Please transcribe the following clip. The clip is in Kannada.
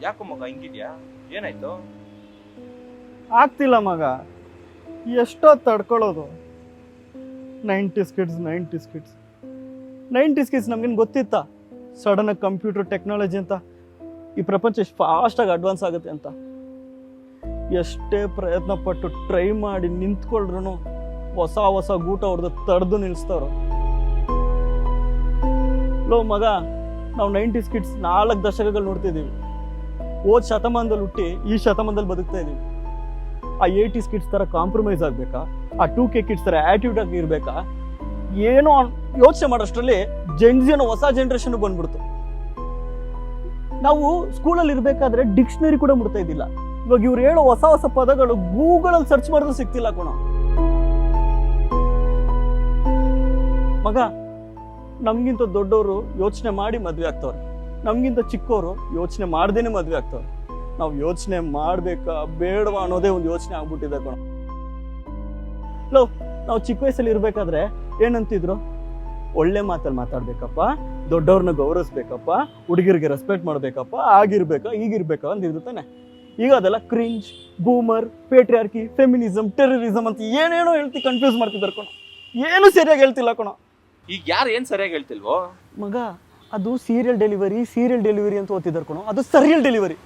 ಯಾಕೋ ಮಗ ಹಿಂಗಿದ್ಯಾ? ಏನಾಯ್ತು? ಆಗ್ತಿಲ್ಲ ಮಗ, ಎಷ್ಟೋ ತಡ್ಕೊಳ್ಳೋದು. 90s ಕಿಡ್ಸ್ ನಮ್ಗೇನು ಗೊತ್ತಿತ್ತಾ ಸಡನ್ ಆಗಿ ಕಂಪ್ಯೂಟರ್ ಟೆಕ್ನಾಲಜಿ ಅಂತ ಈ ಪ್ರಪಂಚ ಎಷ್ಟು ಫಾಸ್ಟಾಗಿ ಅಡ್ವಾನ್ಸ್ ಆಗುತ್ತೆ ಅಂತ? ಎಷ್ಟೇ ಪ್ರಯತ್ನ ಪಟ್ಟು ಟ್ರೈ ಮಾಡಿ ನಿಂತ್ಕೊಳ್ರು ಹೊಸ ಗೂಟ ಹೊಡೆದು ತಡೆದು ನಿಲ್ಲಿಸ್ತಾರೋ. ಲೋ ಮಗ, ನಾವು 90s ಕಿಡ್ಸ್ 4 ದಶಕಗಳು ನೋಡ್ತಿದ್ದೀವಿ. ಹೋದ ಶತಮಾನದಲ್ಲಿ ಹುಟ್ಟಿ ಈ ಶತಮಾನದಲ್ಲಿ ಬದುಕ್ತಾ ಇದೀವಿ. ಆ 80s ಕಿಡ್ಸ್ ತರ ಕಾಂಪ್ರಮೈಸ್ ಆಗ್ಬೇಕಾ? ಆ 2K ಕಿಡ್ಸ್ ತರ ಆಟಿಟ್ಯೂಡ್ ಆಗಿ ಇರ್ಬೇಕಾ? ಏನೋ ಯೋಚನೆ ಮಾಡೋಷ್ಟರಲ್ಲಿ ಜೆನ್ಸಿಯನ್ ಹೊಸ ಜನರೇಷನ್ ಬಂದ್ಬಿಡ್ತು. ನಾವು ಸ್ಕೂಲಲ್ಲಿ ಇರ್ಬೇಕಾದ್ರೆ ಡಿಕ್ಷನರಿ ಕೂಡ ಮುಡ್ತಾ ಇದ್ದಿಲ್ಲ. ಇವಾಗ ಇವ್ರು ಹೇಳೋ ಹೊಸ ಪದಗಳು ಗೂಗಲಲ್ಲಿ ಸರ್ಚ್ ಮಾಡಿದ್ರು ಸಿಗ್ತಿಲ್ಲ ಕಣ. ಮಗ, ನಮ್ಗಿಂತ ದೊಡ್ಡವರು ಯೋಚನೆ ಮಾಡಿ ಮದ್ವೆ ಆಗ್ತವ್ರೆ, ನಮ್ಗಿಂತ ಚಿಕ್ಕವರು ಯೋಚನೆ ಮಾಡ್ದೇನೆ ಮದ್ವೆ ಆಗ್ತವ್ರೆ. ನಾವು ಯೋಚನೆ ಮಾಡ್ಬೇಕಾ ಬೇಡವಾ ಅನ್ನೋದೇ ಒಂದು ಯೋಚನೆ ಆಗ್ಬಿಟ್ಟಿದೆ ಕಣ. ಲೋ, ನಾವು ಚಿಕ್ಕ ವಯಸ್ಸಲ್ಲಿ ಇರ್ಬೇಕಾದ್ರೆ ಏನಂತಿದ್ರು? ಒಳ್ಳೆ ಮಾತಲ್ಲಿ ಮಾತಾಡ್ಬೇಕಪ್ಪ, ದೊಡ್ಡವ್ರನ್ನ ಗೌರವಿಸ್ಬೇಕಪ್ಪ, ಹುಡುಗಿರಿಗೆ ರೆಸ್ಪೆಕ್ಟ್ ಮಾಡ್ಬೇಕಪ್ಪ, ಆಗಿರ್ಬೇಕಾ ಈಗಿರ್ಬೇಕಾ ಅಂತ ಇರುತ್ತಾನೆ. ಈಗ ಅದೆಲ್ಲ ಕ್ರಿಂಜ್, ಬೂಮರ್, ಪೇಟ್ರಿಯಾರ್ಕಿ, ಫೆಮಿನಿಸಮ್, ಟೆರರಿಸಮ್ ಅಂತ ಏನೇನೋ ಹೇಳ್ತಿ ಕನ್ಫ್ಯೂಸ್ ಮಾಡ್ತಿದ್ದಾರೆ ಕಣ. ಏನು ಸರಿಯಾಗಿ ಹೇಳ್ತಿಲ್ಲ ಕಣ. ಈಗ ಯಾರು ಏನ್ ಸರಿಯಾಗಿ ಹೇಳ್ತಿಲ್ವೋ ಮಗ, ಅದು ಸೀರಿಯಲ್ ಡೆಲಿವರಿ ಅಂತ ಓದ್ತಿದ್ದಾರೆ ಕಣ. ಅದು ಸರಿಯಲ್ ಡೆಲಿವರಿ.